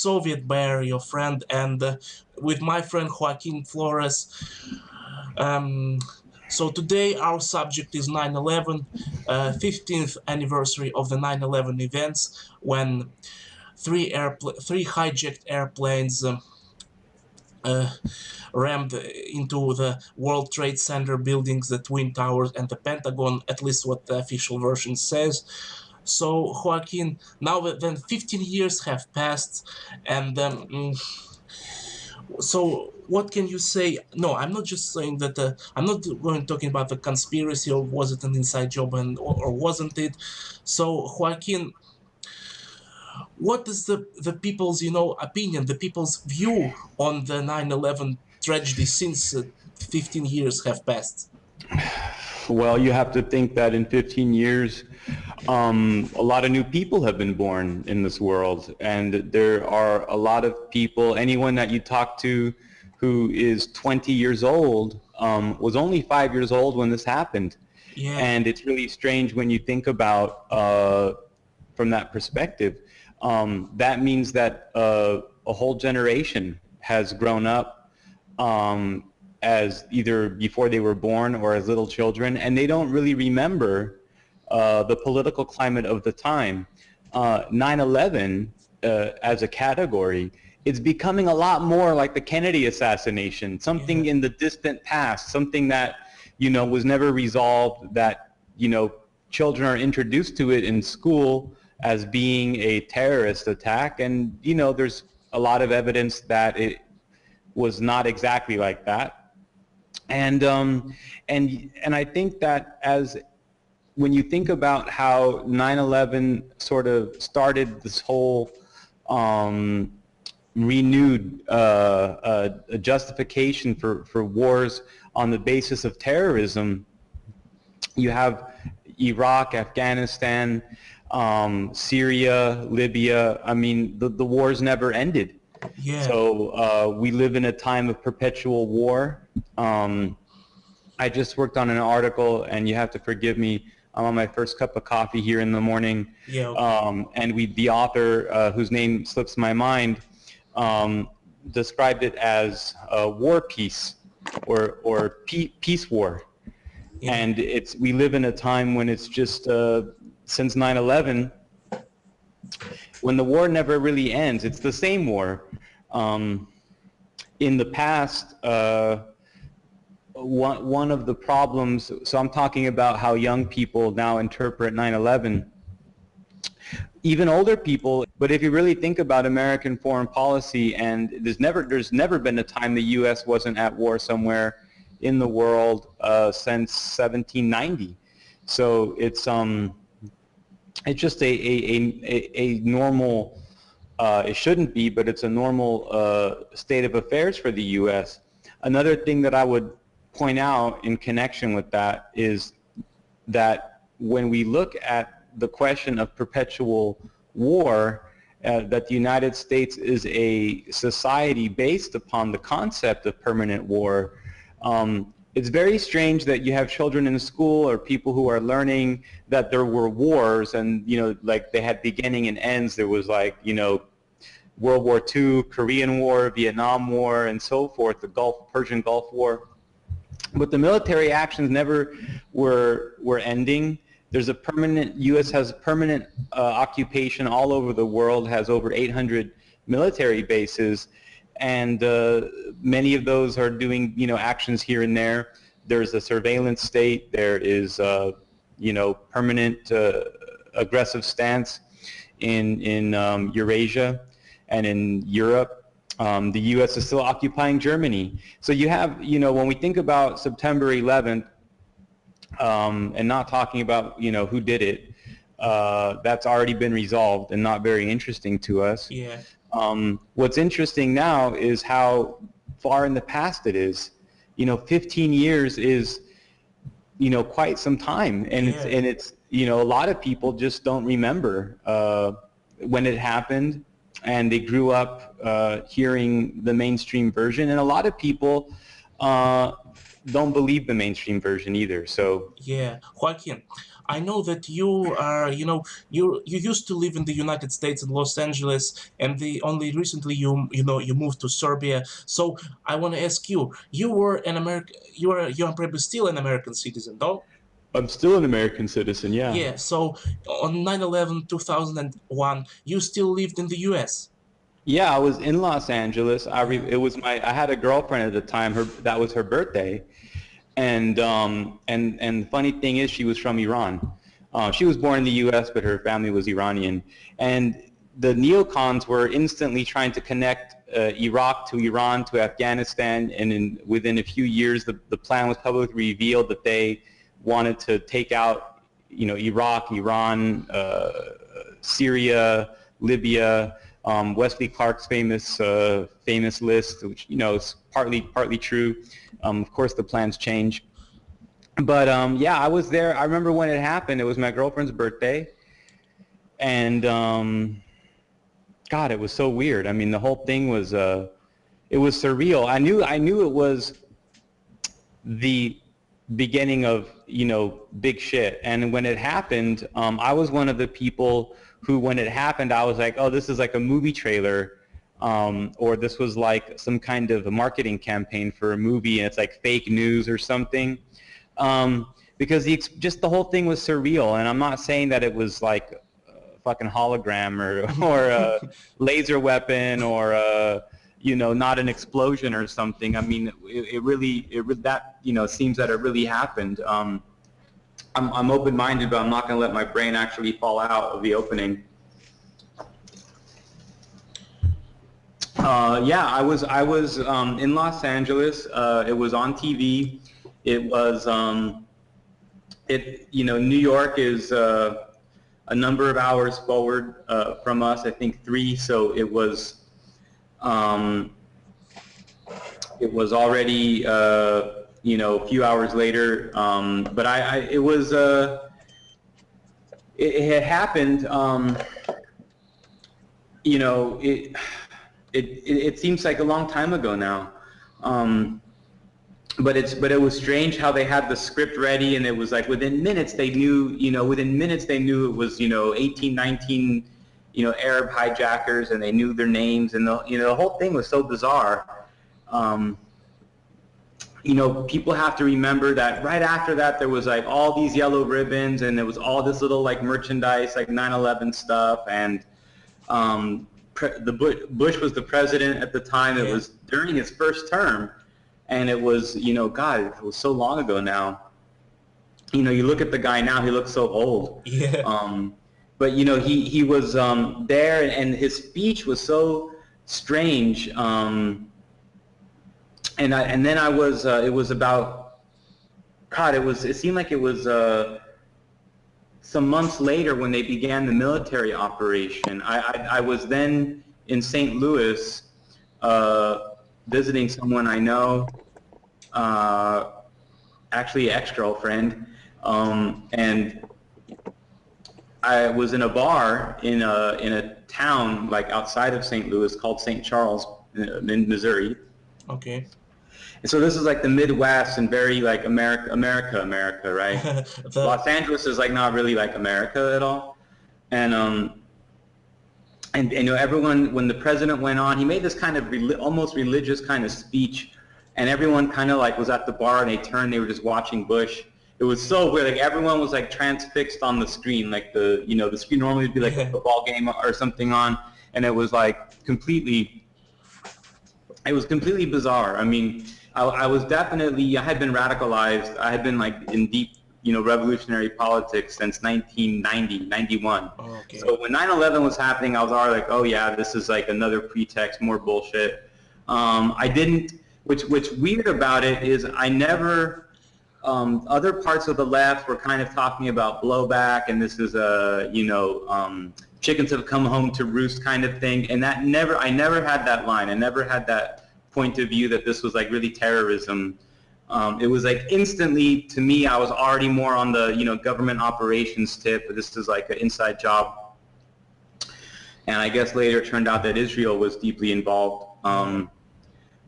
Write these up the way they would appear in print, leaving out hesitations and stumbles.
Soviet Bear, your friend, and with my friend Joaquin Flores. Um, so today our subject is 9/11, 15th anniversary of the 9/11 events when three hijacked airplanes uh, rammed into the World Trade Center buildings, the Twin Towers, and the Pentagon, at least what the official version says. So, Joaquin, now that then 15 years have passed, and so what can you say? No, I'm not just saying that. I'm not going talking about the conspiracy or was it an inside job and or wasn't it. So, Joaquin, what is the people's opinion, the people's view on the 9/11 tragedy since 15 years have passed? Well, you have to think that in 15 years, a lot of new people have been born in this world, and there are a lot of people. Anyone that you talk to who is 20 years old was only 5 years old when this happened, Yeah. and it's really strange when you think about from that perspective. That means that a whole generation has grown up as either before they were born or as little children, and they don't really remember the political climate of the time. 9/11 as a category, it's becoming a lot more like the Kennedy assassination, something in the distant past, something that, was never resolved, that, children are introduced to it in school as being a terrorist attack. And, there's a lot of evidence that it was not exactly like that. And I think that when you think about how 9/11 sort of started this whole renewed justification for wars on the basis of terrorism, you have Iraq, Afghanistan, Syria, Libya. I mean, the wars never ended. Yeah. So we live in a time of perpetual war. I just worked on an article, and you have to forgive me, I'm on my first cup of coffee here in the morning. Yeah. Okay. And the author, whose name slips my mind, described it as a war peace or peace war. Yeah. And we live in a time when it's just since 9/11, when the war never really ends. It's the same war. In the past, one of the problems, so I'm talking about how young people now interpret 9/11, even older people, but if you really think about American foreign policy, and there's never been a time the U.S. wasn't at war somewhere in the world since 1790. So it's just a normal, it shouldn't be, but it's a normal state of affairs for the U.S. Another thing that I would point out in connection with that is that when we look at the question of perpetual war, that the United States is a society based upon the concept of permanent war. It's very strange that you have children in school or people who are learning that there were wars, and like they had beginning and ends. There was World War II, Korean War, Vietnam War, and so forth, the Persian Gulf War. But the military actions never were ending. There's a permanent, U.S. has permanent occupation all over the world, has over 800 military bases, and many of those are doing, actions here and there. There's a surveillance state. There is, permanent aggressive stance in Eurasia and in Europe. The U.S. is still occupying Germany. So you have, when we think about September 11th, and not talking about, who did it, that's already been resolved and not very interesting to us. Yeah. What's interesting now is how far in the past it is. 15 years is, quite some time, and it's a lot of people just don't remember when it happened, and they grew up hearing the mainstream version, and a lot of people uh, don't believe the mainstream version either. So Yeah, Joaquin, I know that you are, you used to live in the United States in Los Angeles, and the only recently you moved to Serbia. So I want to ask you, you were an American, you're probably still an American citizen, though. I'm still an American citizen, yeah. Yeah. So on 9/11, 2001, you still lived in the U.S. Yeah, I was in Los Angeles. It was I had a girlfriend at the time. That was her birthday, and the funny thing is, she was from Iran. She was born in the U.S., but her family was Iranian. And the neocons were instantly trying to connect Iraq to Iran to Afghanistan, and within a few years, the plan was publicly revealed that they wanted to take out, Iraq, Iran, Syria, Libya. Wesley Clark's famous list, which is partly true. Of course, the plans change, but yeah, I was there. I remember when it happened. It was my girlfriend's birthday, and God, it was so weird. I mean, the whole thing was it was surreal. I knew it was the beginning of big shit. And when it happened, I was one of the people who, when it happened, I was like, oh, this is like a movie trailer, or this was like some kind of a marketing campaign for a movie, and it's like fake news or something, because just the whole thing was surreal. And I'm not saying that it was like a fucking hologram or a laser weapon or not an explosion or something. I mean, that seems that it really happened. I'm open-minded, but I'm not going to let my brain actually fall out of the opening. Yeah, I was in Los Angeles. It was on TV. It was New York is a number of hours forward from us. I think 3. So it was already a few hours later, but it had happened. It seems like a long time ago now, but it was strange how they had the script ready, and it was like within minutes they knew it was 18, 19 Arab hijackers, and they knew their names, and the whole thing was so bizarre. People have to remember that right after that there was like all these yellow ribbons, and there was all this little like merchandise, like 9/11 stuff, and Bush was the president at the time. It was during his first term, and it was God, it was so long ago now. You look at the guy now, he looks so old. Yeah. But he was there, and his speech was so strange. And then I was it was about, God, it seemed like it was some months later when they began the military operation. I was then in St. Louis visiting someone I know, actually ex-girlfriend, and I was in a bar in a town like outside of St. Louis called St. Charles in Missouri. Okay. And so this is like the Midwest and very like America, right? Los Angeles is like not really like America at all. And everyone, when the president went on, he made this kind of almost religious kind of speech, and everyone kind of like was at the bar and they were just watching Bush. It was so weird. Like everyone was like transfixed on the screen. Like the screen normally would be like a football game or something on, and it was like completely bizarre. I mean, I was definitely, I had been radicalized. I had been like in deep, revolutionary politics since 1990, 91. Oh, okay. So when 9/11 was happening, I was already like, oh yeah, this is like another pretext, more bullshit. What's weird about it is I never, other parts of the left were kind of talking about blowback, and this is chickens have come home to roost kind of thing. And I never had that line. I never had that point of view that this was like really terrorism. It was like instantly, to me, I was already more on the, government operations tip. This is like an inside job. And I guess later it turned out that Israel was deeply involved.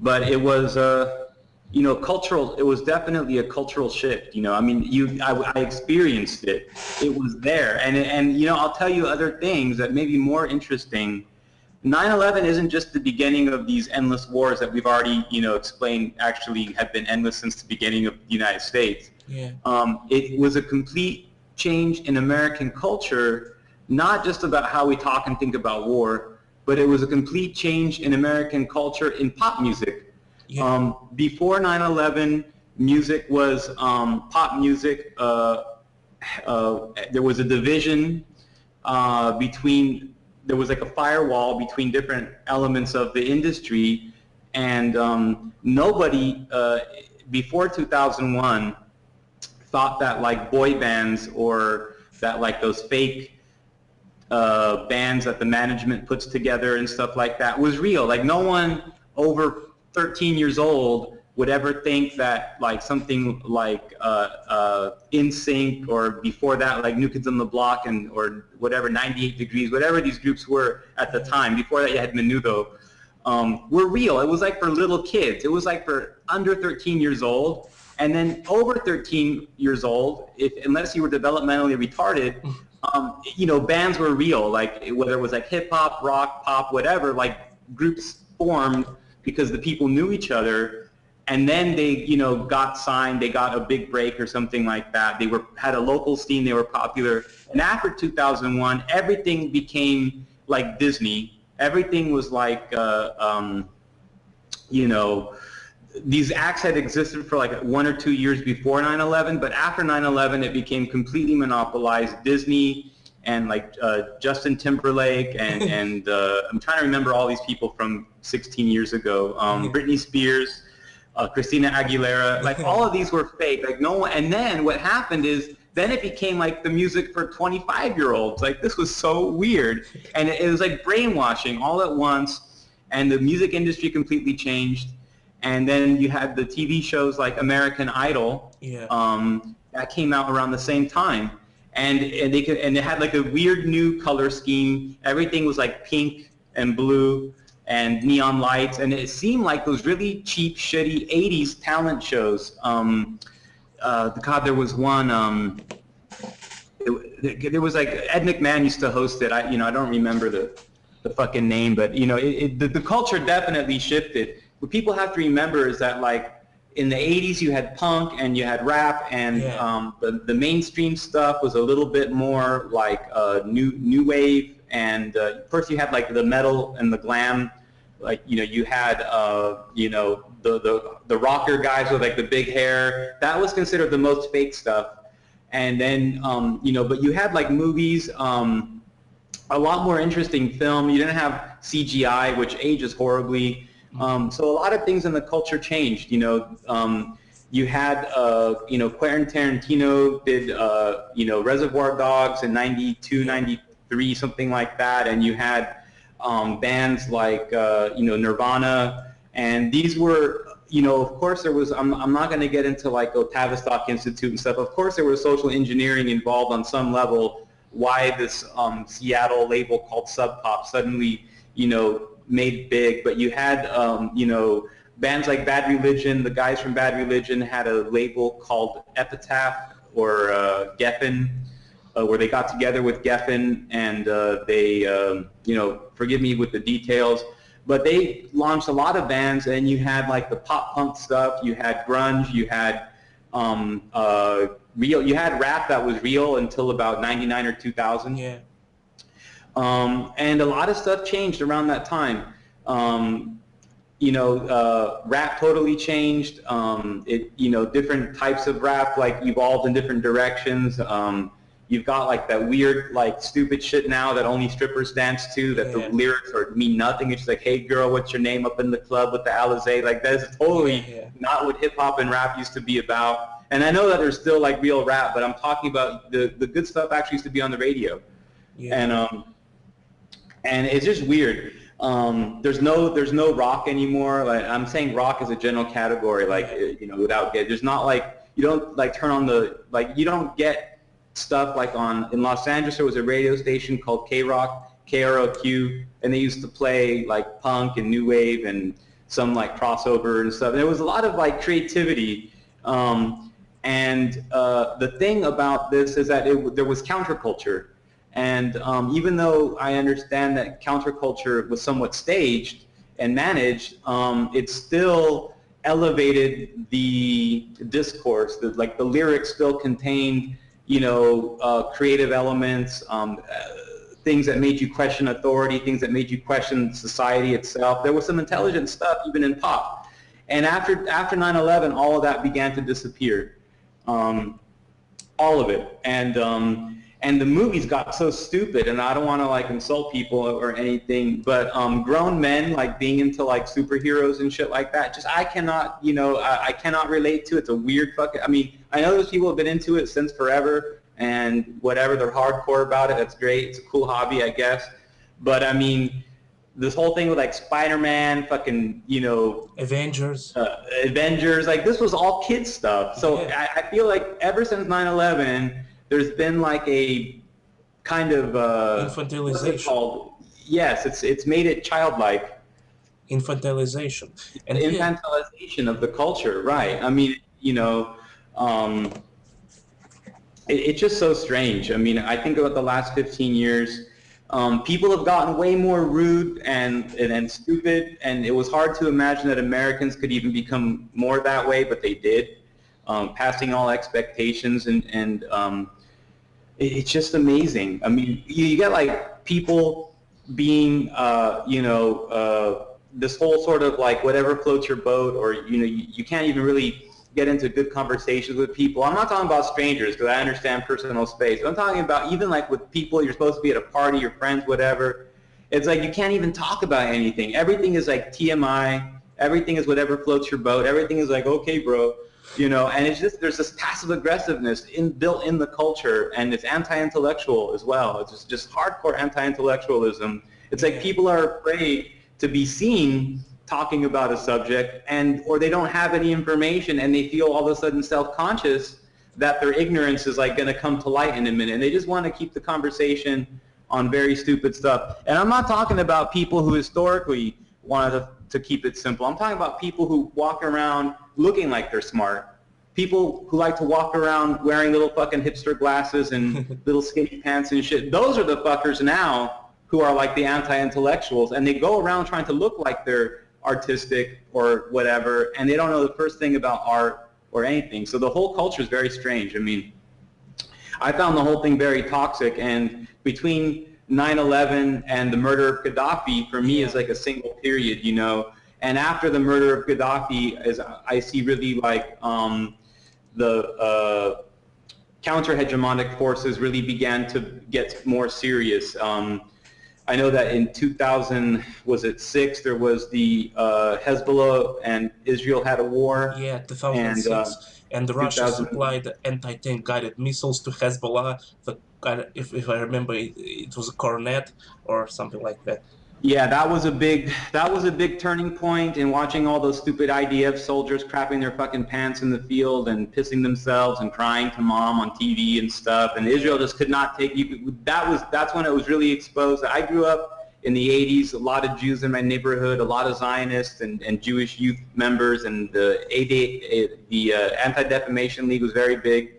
But it was, cultural, it was definitely a cultural shift. I mean, I experienced it. It was there. And I'll tell you other things that may be more interesting. 9/11 isn't just the beginning of these endless wars that we've already, explained actually have been endless since the beginning of the United States. Yeah. It was a complete change in American culture, not just about how we talk and think about war, but it was a complete change in American culture in pop music. Yeah. Before 9/11, music was pop music. There was a division there was like a firewall between different elements of the industry, and nobody before 2001 thought that like boy bands or that like those fake bands that the management puts together and stuff like that was real. Like no one over 13 years old would ever think that like something like NSYNC or before that like New Kids on the Block or whatever 98 Degrees, whatever these groups were at the time. Before that you had Menudo. Were real. It was like for little kids. It was like for under 13 years old. And then over 13 years old, unless you were developmentally retarded, bands were real. Like whether it was like hip hop, rock, pop, whatever, like groups formed because the people knew each other. And then they, got signed, they got a big break or something like that. They had a local scene, they were popular. And after 2001, everything became like Disney. Everything was like, these acts had existed for like 1 or 2 years before 9/11, but after 9/11, it became completely monopolized. Disney and like Justin Timberlake and I'm trying to remember all these people from 16 years ago. Britney Spears. Christina Aguilera, like all of these were fake. Like no one, and then what happened is then it became like the music for 25-year-olds. Like this was so weird, and it was like brainwashing all at once. And the music industry completely changed. And then you had the TV shows like American Idol, that came out around the same time, and they had like a weird new color scheme. Everything was like pink and blue and neon lights, and it seemed like those really cheap, shitty 80s talent shows. God, there was one, there was like, Ed McMahon used to host it. I don't remember the fucking name, but the culture definitely shifted. What people have to remember is that like in the 80s you had punk and you had rap, and the mainstream stuff was a little bit more like new wave, and first you had like the metal and the glam. Like you had the rocker guys with like the big hair. That was considered the most fake stuff. And then but you had like movies, a lot more interesting film. You didn't have CGI, which ages horribly. So a lot of things in the culture changed. You had Quentin Tarantino did Reservoir Dogs in 92, 93, something like that, and you had bands like Nirvana, and these were of course there was, I'm not going to get into like Tavistock Institute and stuff. Of course there was social engineering involved on some level. Why this Seattle label called Sub Pop suddenly made big, but you had bands like Bad Religion. The guys from Bad Religion had a label called Epitaph or Geffen, where they got together with Geffen, and they, forgive me with the details, but they launched a lot of bands. And you had like the pop punk stuff, you had grunge, you had you had rap that was real until about 99 or 2000. Yeah. And a lot of stuff changed around that time. Rap totally changed. Different types of rap like evolved in different directions. You've got like that weird, like stupid shit now that only strippers dance to, that the lyrics mean nothing. It's just like, hey girl, what's your name up in the club with the Alizé? Like that's totally not what hip hop and rap used to be about. And I know that there's still like real rap, but I'm talking about the good stuff actually used to be on the radio. Yeah. And it's just weird. There's no rock anymore. Like I'm saying rock is a general category, like, without there's not like, you don't like turn on you don't get stuff like in Los Angeles there was a radio station called K-Rock, KROQ, and they used to play like punk and new wave and some like crossover and stuff. There was a lot of like creativity. The thing about this is that there was counterculture. And even though I understand that counterculture was somewhat staged and managed, it still elevated the discourse. Like the lyrics still contained, creative elements, things that made you question authority, things that made you question society itself. There was some intelligent stuff even in pop. And after 9/11, all of that began to disappear, all of it. And the movies got so stupid, and I don't want to like insult people or anything, but grown men like being into like superheroes and shit like that, just I cannot, I cannot relate to it. It's a weird fucking, I mean, I know those people have been into it since forever and whatever, they're hardcore about it. That's great. It's a cool hobby, I guess. But I mean, this whole thing with like Spider-Man, fucking, Avengers, like this was all kids stuff. So yeah. I feel like ever since 9/11, there's been like a kind of infantilization. Yes, it's made it childlike. Infantilization. And infantilization of the culture, right? I mean, it's just so strange. I mean, I think about the last 15 years, people have gotten way more rude and stupid, and it was hard to imagine that Americans could even become more that way, but they did, passing all expectations, and it's just amazing. I mean, you get like people being, this whole sort of like whatever floats your boat, or you can't even really get into good conversations with people. I'm not talking about strangers because I understand personal space. I'm talking about even like with people you're supposed to be at a party, your friends, whatever. It's like you can't even talk about anything. Everything is like TMI. Everything is whatever floats your boat. Everything is like, okay, bro. And it's just, there's this passive aggressiveness built in the culture, and it's anti-intellectual as well. It's just hardcore anti-intellectualism. It's like people are afraid to be seen talking about a subject, or they don't have any information, and they feel all of a sudden self-conscious that their ignorance is like going to come to light in a minute, and they just want to keep the conversation on very stupid stuff. And I'm not talking about people who historically wanted to keep it simple. I'm talking about people who walk around looking like they're smart. People who like to walk around wearing little fucking hipster glasses and little skinny pants and shit. Those are the fuckers now who are like the anti-intellectuals, and they go around trying to look like they're artistic or whatever, and they don't know the first thing about art or anything. So the whole culture is very strange. I mean, I found the whole thing very toxic, and between 9/11 and the murder of Gaddafi, for me, is like a single period, And after the murder of Gaddafi, as I see really like the counter-hegemonic forces really began to get more serious. I know that in 2006 there was the Hezbollah and Israel had a war. Yeah, 2006. And Russia supplied anti-tank guided missiles to Hezbollah. If I remember, it was a Cornet or something like that. Yeah, that was a big turning point in watching all those stupid IDF soldiers crapping their fucking pants in the field and pissing themselves and crying to mom on TV and stuff. And Israel just could not take you. That's when it was really exposed. I grew up in the 80s, a lot of Jews in my neighborhood, a lot of Zionists and Jewish youth members, and the Anti-Defamation League was very big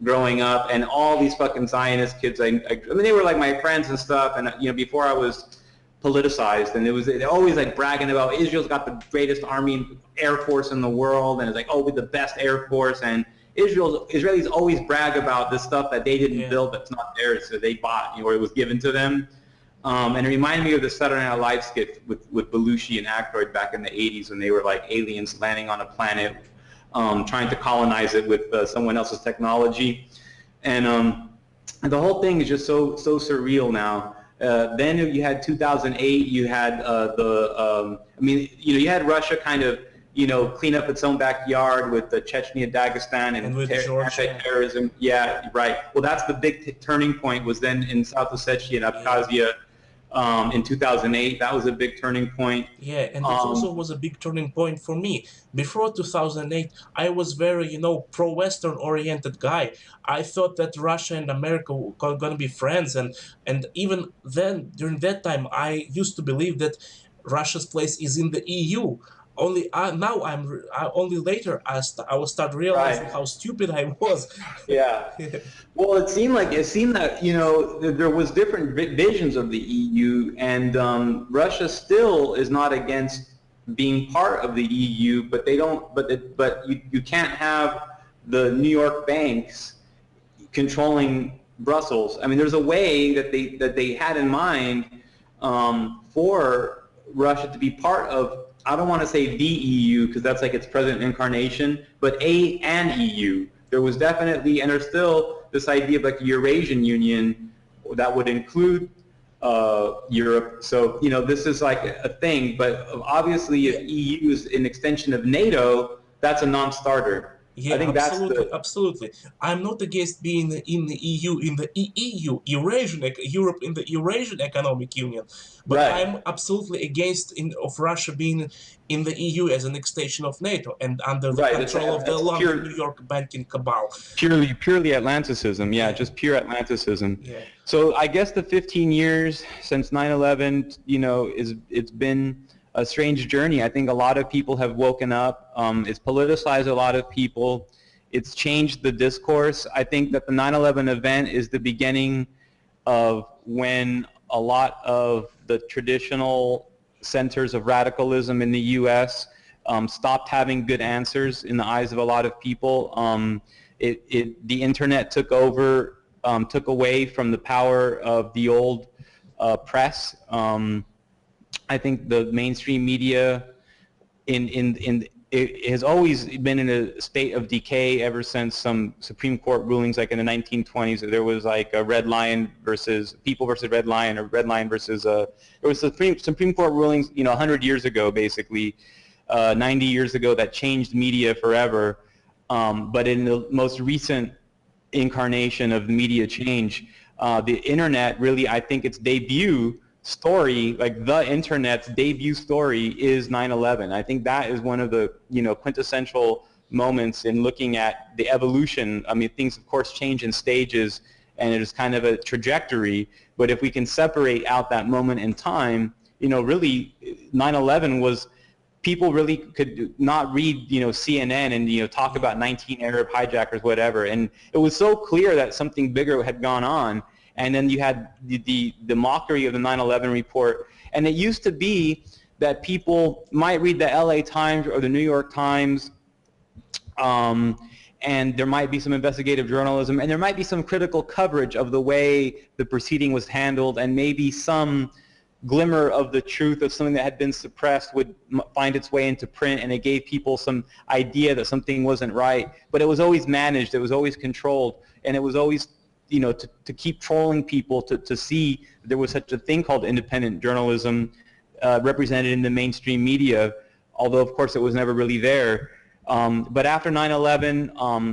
growing up. And all these fucking Zionist kids, I mean, they were like my friends and stuff. And before I was politicized, and they're always like bragging about Israel's got the greatest army air force in the world, and it's like, oh, we're the best air force. And Israelis always brag about this stuff that they didn't build, that's not theirs, so they bought, or it was given to them. And it reminded me of the Saturday Night Live skit with Belushi and Aykroyd back in the 80s when they were like aliens landing on a planet, trying to colonize it with someone else's technology. And the whole thing is just so surreal now. Then you had 2008. You had you had Russia kind of clean up its own backyard with the Chechnya, Dagestan, and with anti-terrorism. Yeah, right. Well, that's the big turning point. Was then in South Ossetia and Abkhazia. In 2008, that was a big turning point. Yeah, and it also was a big turning point for me. Before 2008, I was very, pro-Western oriented guy. I thought that Russia and America were going to be friends, and even then, during that time, I used to believe that Russia's place is in the EU. Only now only later I will start realizing Right. how stupid I was. Yeah. Well, it seemed that there was different visions of the EU, and Russia still is not against being part of the EU, but they don't. But you can't have the New York banks controlling Brussels. I mean, there's a way that they had in mind for Russia to be part of. I don't want to say the EU because that's like its present incarnation, but an EU. There was definitely, and there's still this idea of like a Eurasian Union that would include Europe. So this is like a thing. But obviously, Yeah, if EU is an extension of NATO, that's a non-starter. I yeah, think that's absolutely, the absolutely. I'm not against being in the EU, in the EU, Europe in the Eurasian Economic Union, but right. I'm absolutely against of Russia being in the EU as an extension of NATO and under the Right. It's control of the that's London, New York banking cabal. purely Atlanticism. Yeah, Yeah, just pure Atlanticism. yeah, So I guess the 15 years since 9/11, it's been a strange journey. I think a lot of people have woken up. It's politicized a lot of people. It's changed the discourse. I think that the 9/11 event is the beginning of when a lot of the traditional centers of radicalism in the U.S. Stopped having good answers in the eyes of a lot of people. The internet took over, took away from the power of the old press. I think the mainstream media it has always been in a state of decay ever since some Supreme Court rulings, like in the 1920s. There was like a Red Lion versus People versus Red Lion, or Red Lion versus there was Supreme Court rulings, 100 years ago, basically, 90 years ago, that changed media forever. But in the most recent incarnation of media change, the internet really, I think its debut story, like the internet's debut story, is 9/11. I think that is one of the quintessential moments in looking at the evolution. I mean, things of course change in stages, and it is kind of a trajectory. But if we can separate out that moment in time, really 9/11 was, people really could not read CNN and talk about 19 Arab hijackers, whatever, and it was so clear that something bigger had gone on. And then you had the mockery of the 9/11 report. And it used to be that people might read the LA Times or the New York Times, and there might be some investigative journalism, and there might be some critical coverage of the way the proceeding was handled, and maybe some glimmer of the truth of something that had been suppressed would find its way into print, and it gave people some idea that something wasn't right. But it was always managed, it was always controlled, and it was always to keep trolling people to see there was such a thing called independent journalism represented in the mainstream media, although of course it was never really there. But after 9/11,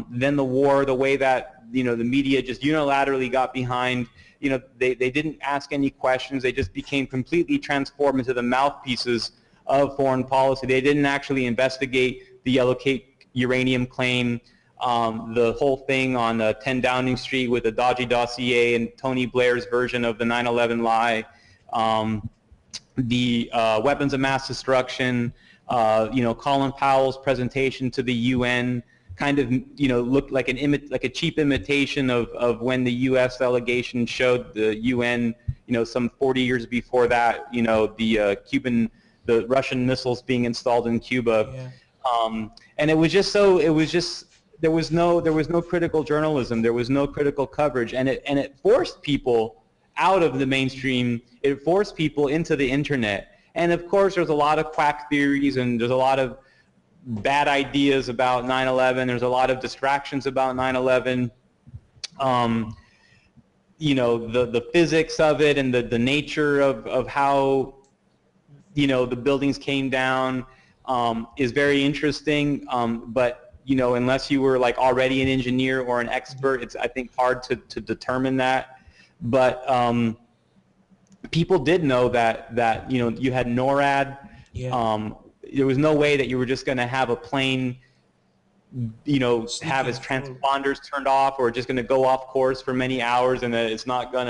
then the war, the way that the media just unilaterally got behind, they didn't ask any questions. They just became completely transformed into the mouthpieces of foreign policy. They didn't actually investigate the Yellow Cake uranium claim. The whole thing on 10 Downing Street with the dodgy dossier and Tony Blair's version of the 9/11 lie, the weapons of mass destruction, Colin Powell's presentation to the UN kind of looked like like a cheap imitation of when the U.S. delegation showed the UN some 40 years before that the Russian missiles being installed in Cuba. yeah, And it was just there was no critical journalism, there was no critical coverage, and it forced people out of the mainstream. It forced people into the internet. And of course there's a lot of quack theories, and there's a lot of bad ideas about 9/11. There's a lot of distractions about 9/11. The physics of it, and the nature of how the buildings came down is very interesting. But unless you were like already an engineer or an expert, it's, I think, hard to determine that. But people did know that you had NORAD. yeah. There was no way that you were just going to have a plane have its transponders turned off, or just going to go off course for many hours, and that it's not going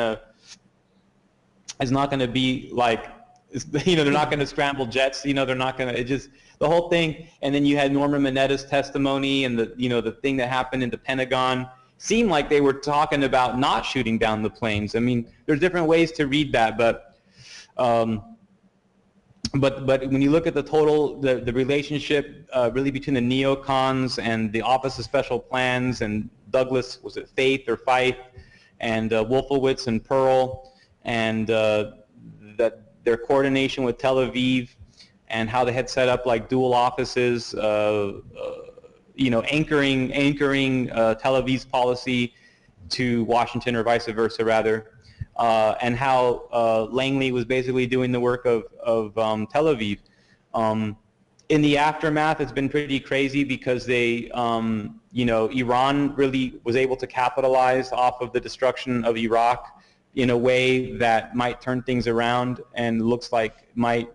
to be like they're not going to scramble jets. They're not going to. It just the whole thing. And then you had Norman Mineta's testimony, and the thing that happened in the Pentagon seemed like they were talking about not shooting down the planes. I mean, there's different ways to read that, but when you look at the relationship really between the neocons and the Office of Special Plans and Douglas, was it Faith or Fife, and Wolfowitz and Pearl, and that their coordination with Tel Aviv, and how they had set up like dual offices, anchoring Tel Aviv's policy to Washington, or vice versa rather, and how Langley was basically doing the work of Tel Aviv. In the aftermath, it's been pretty crazy because they, Iran really was able to capitalize off of the destruction of Iraq in a way that might turn things around and looks like might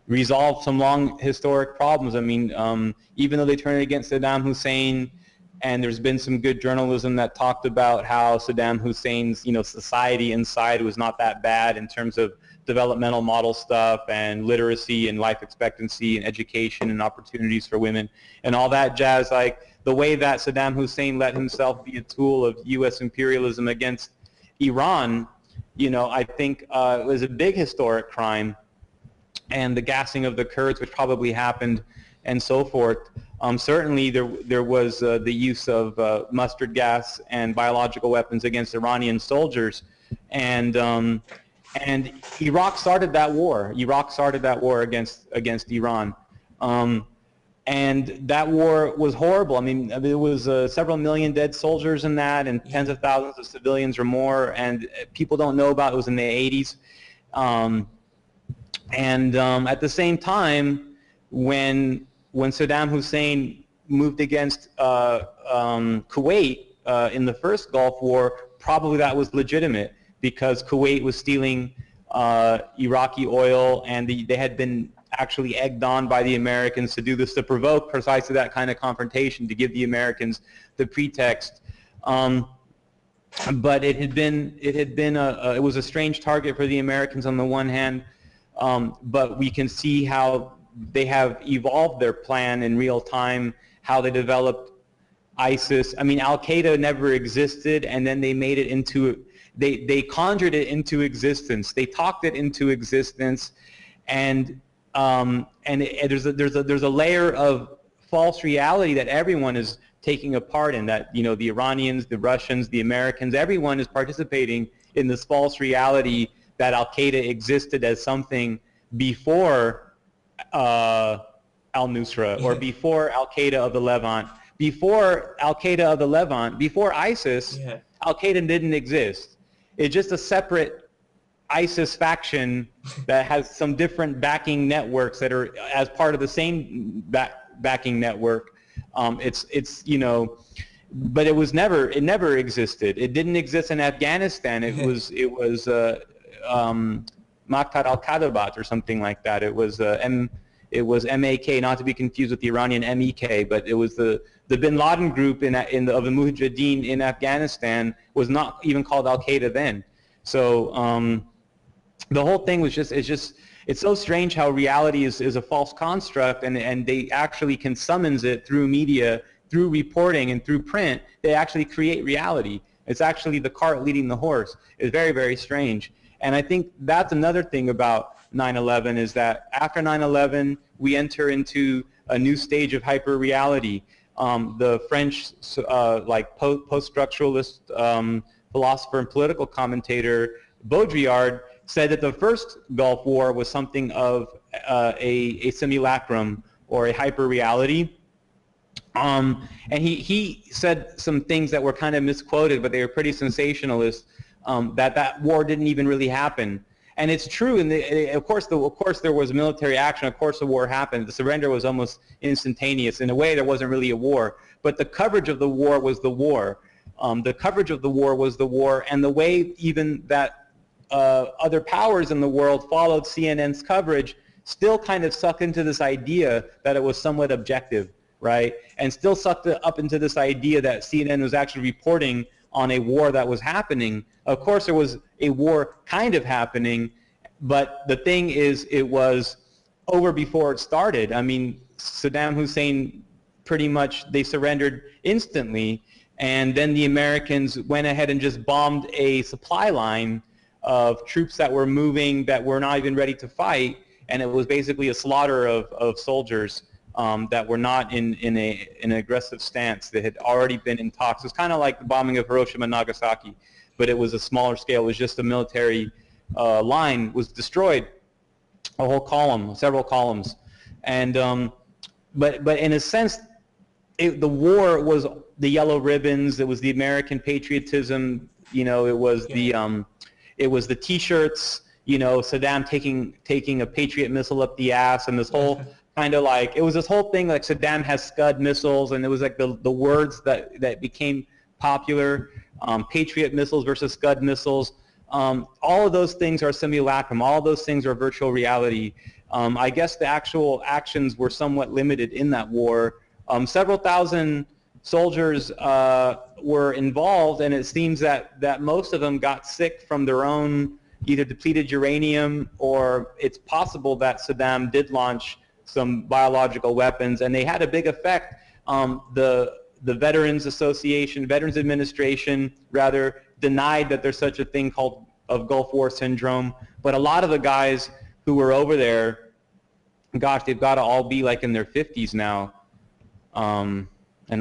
resolve some long historic problems. I mean, even though they turned it against Saddam Hussein, and there's been some good journalism that talked about how Saddam Hussein's, society inside was not that bad in terms of developmental model stuff and literacy and life expectancy and education and opportunities for women and all that jazz. Like the way that Saddam Hussein let himself be a tool of U.S. imperialism against Iran, I think was a big historic crime. And the gassing of the Kurds, which probably happened, and so forth. Certainly there was the use of mustard gas and biological weapons against Iranian soldiers, and Iraq started that war. Iraq started that war against Iran, and that war was horrible. I mean, there was several million dead soldiers in that, and tens of thousands of civilians or more, and people don't know about it. It was in the 80s. At the same time, when Saddam Hussein moved against Kuwait in the first Gulf War, probably that was legitimate because Kuwait was stealing Iraqi oil, and they had been actually egged on by the Americans to do this, to provoke precisely that kind of confrontation, to give the Americans the pretext. But it was a strange target for the Americans on the one hand. But we can see how they have evolved their plan in real time, how they developed ISIS. I mean, Al-Qaeda never existed, and then they made it into, they conjured it into existence. They talked it into existence, and there's a layer of false reality that everyone is taking a part in, that, the Iranians, the Russians, the Americans, everyone is participating in this false reality that Al-Qaeda existed as something before Al-Nusra, or before Al-Qaeda of the Levant. Before Al-Qaeda of the Levant, before ISIS, Al-Qaeda didn't exist. It's just a separate ISIS faction that has some different backing networks that are as part of the same backing network. But it never existed. It didn't exist in Afghanistan. It was Maqtat al-Qadabat or something like that. It was MAK, not to be confused with the Iranian MEK, but it was the Bin Laden group of the Mujahideen in Afghanistan was not even called Al-Qaeda then. So the whole thing was it's so strange how reality is a false construct, and they actually can summons it through media, through reporting, and through print. They actually create reality. It's actually the cart leading the horse. It's very, very strange. And I think that's another thing about 9/11, is that after 9/11, we enter into a new stage of hyper-reality. The French, post-structuralist philosopher and political commentator Baudrillard said that the first Gulf War was something of a simulacrum or a hyper-reality. And he said some things that were kind of misquoted, but they were pretty sensationalist. That war didn't even really happen, and it's true. And of course there was military action. Of course the war happened. The surrender was almost instantaneous. In a way, there wasn't really a war, but the coverage of the war was the war. The coverage of the war was the war, and the way even that other powers in the world followed CNN's coverage still kind of sucked into this idea that it was somewhat objective, right? And still sucked up into this idea that CNN was actually reporting on a war that was happening. Of course, there was a war kind of happening, but the thing is, it was over before it started. I mean, Saddam Hussein pretty much, they surrendered instantly, and then the Americans went ahead and just bombed a supply line of troops that were moving that were not even ready to fight, and it was basically a slaughter of soldiers that were not in an aggressive stance, that had already been in talks. It was kind of like the bombing of Hiroshima and Nagasaki, but it was a smaller scale. It was just a military line was destroyed, a whole column, several columns. And but in a sense, the war was the yellow ribbons. It was the American patriotism. You know, it was the T-shirts. You know, Saddam taking a Patriot missile up the ass, and this whole kind of like, it was this whole thing like Saddam has Scud missiles, and it was like the words that became popular, Patriot missiles versus Scud missiles. All of those things are simulacrum. All of those things are virtual reality. I guess the actual actions were somewhat limited in that war. Several thousand soldiers were involved, and it seems that most of them got sick from their own either depleted uranium, or it's possible that Saddam did launch some biological weapons, and they had a big effect. The Veterans Administration rather denied that there's such a thing called of Gulf War syndrome, but a lot of the guys who were over there, gosh, they've got to all be like in their 50s now, and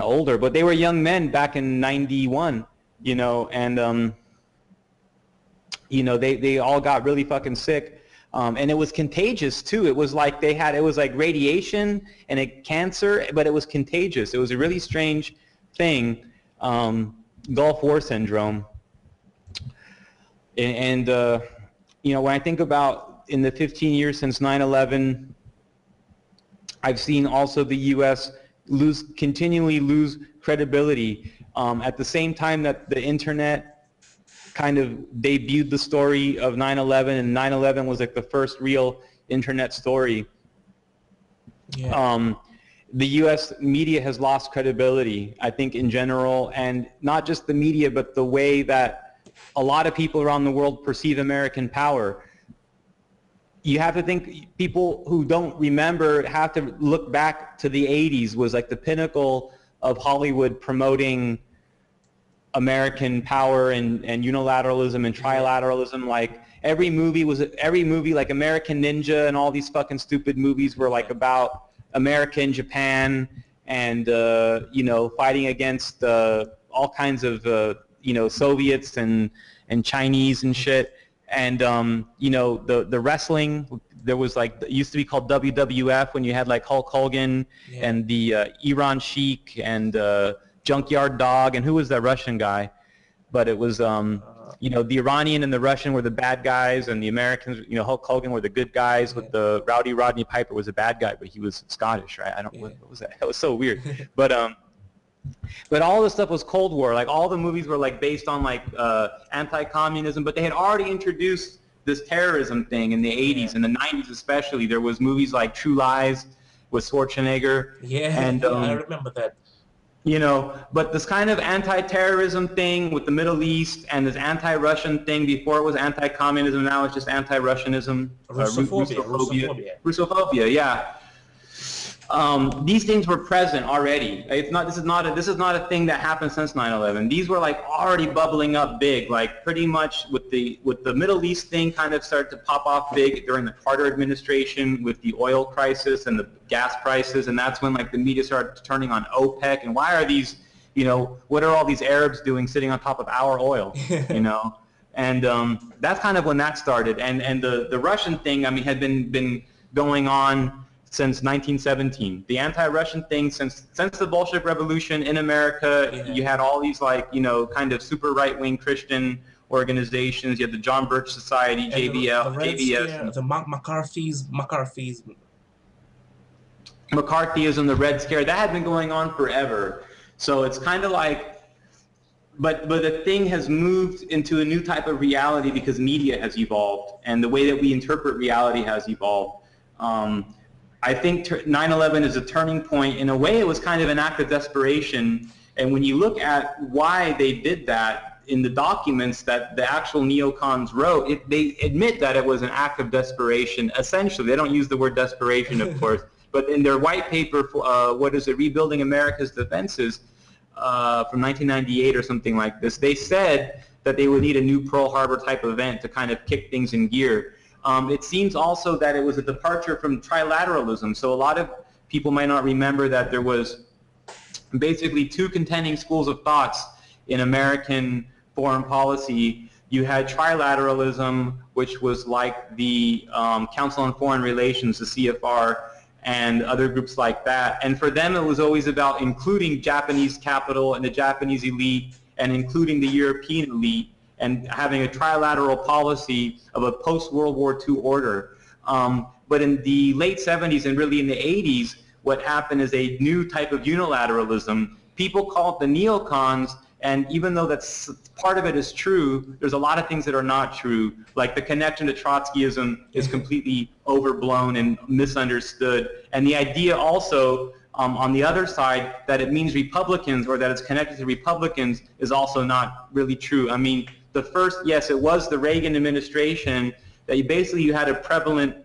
older, but they were young men back in 91, you know, and you know, they all got really fucking sick, and it was contagious too. It was like it was like radiation and a cancer, but it was contagious. It was a really strange thing, Gulf War syndrome. And you know, when I think about in the 15 years since 9/11, I've seen also the U.S. continually lose credibility. At the same time that the internet kind of debuted the story of 9/11, and 9/11 was like the first real internet story. Yeah. The U.S. media has lost credibility, I think, in general, and not just the media, but the way that a lot of people around the world perceive American power. You have to think, people who don't remember have to look back to the 80s was like the pinnacle of Hollywood promoting American power and unilateralism and trilateralism. Like every movie like American Ninja and all these fucking stupid movies were like about America and Japan and you know, fighting against all kinds of you know, Soviets and Chinese and shit. And you know, the wrestling, there was like, it used to be called WWF when you had like Hulk Hogan and the Iran Sheik and Junkyard Dog, and who was that Russian guy? But it was you know, the Iranian and the Russian were the bad guys, and the Americans, you know, Hulk Hogan were the good guys. With the Rowdy Rodney Piper was a bad guy, but he was Scottish, right? What was that? That was so weird. But all this stuff was Cold War. Like all the movies were like based on like anti-communism, but they had already introduced this terrorism thing in the 80s and the 90s especially. There was movies like True Lies with Schwarzenegger. And I remember that. You know, but this kind of anti-terrorism thing with the Middle East and this anti-Russian thing, before it was anti-communism, now it's just anti-Russianism. Russophobia, yeah. These things were present already. This is not a thing that happened since 9/11. These were like already bubbling up big, like pretty much with the Middle East thing kind of started to pop off big during the Carter administration with the oil crisis and the gas prices, and that's when like the media started turning on OPEC and why are these, you know, what are all these Arabs doing sitting on top of our oil, you know? And that's kind of when that started. And the Russian thing, I mean, had been going on since 1917. The anti-Russian thing since the Bolshevik Revolution in America. You had all these like, you know, kind of super right-wing Christian organizations. You had the John Birch Society, JBL, JBS, the McCarthyism, the Red Scare. That had been going on forever. So it's kind of like, but the thing has moved into a new type of reality because media has evolved and the way that we interpret reality has evolved. I think 9/11 is a turning point. In a way, it was kind of an act of desperation. And when you look at why they did that, in the documents that the actual neocons wrote, they admit that it was an act of desperation. Essentially, they don't use the word desperation, of course, but in their white paper, Rebuilding America's Defenses, from 1998 or something like this, they said that they would need a new Pearl Harbor type event to kind of kick things in gear. It seems also that it was a departure from trilateralism. So a lot of people might not remember that there was basically two contending schools of thoughts in American foreign policy. You had trilateralism, which was like the Council on Foreign Relations, the CFR, and other groups like that. And for them, it was always about including Japanese capital and the Japanese elite and including the European elite and having a trilateral policy of a post-World War II order. But in the late 70s and really in the 80s, what happened is a new type of unilateralism. People call it the neocons, and even though that's part of it is true, there's a lot of things that are not true. Like the connection to Trotskyism is completely overblown and misunderstood. And the idea also, on the other side, that it means Republicans or that it's connected to Republicans is also not really true. I mean, yes, it was the Reagan administration that you had a prevalent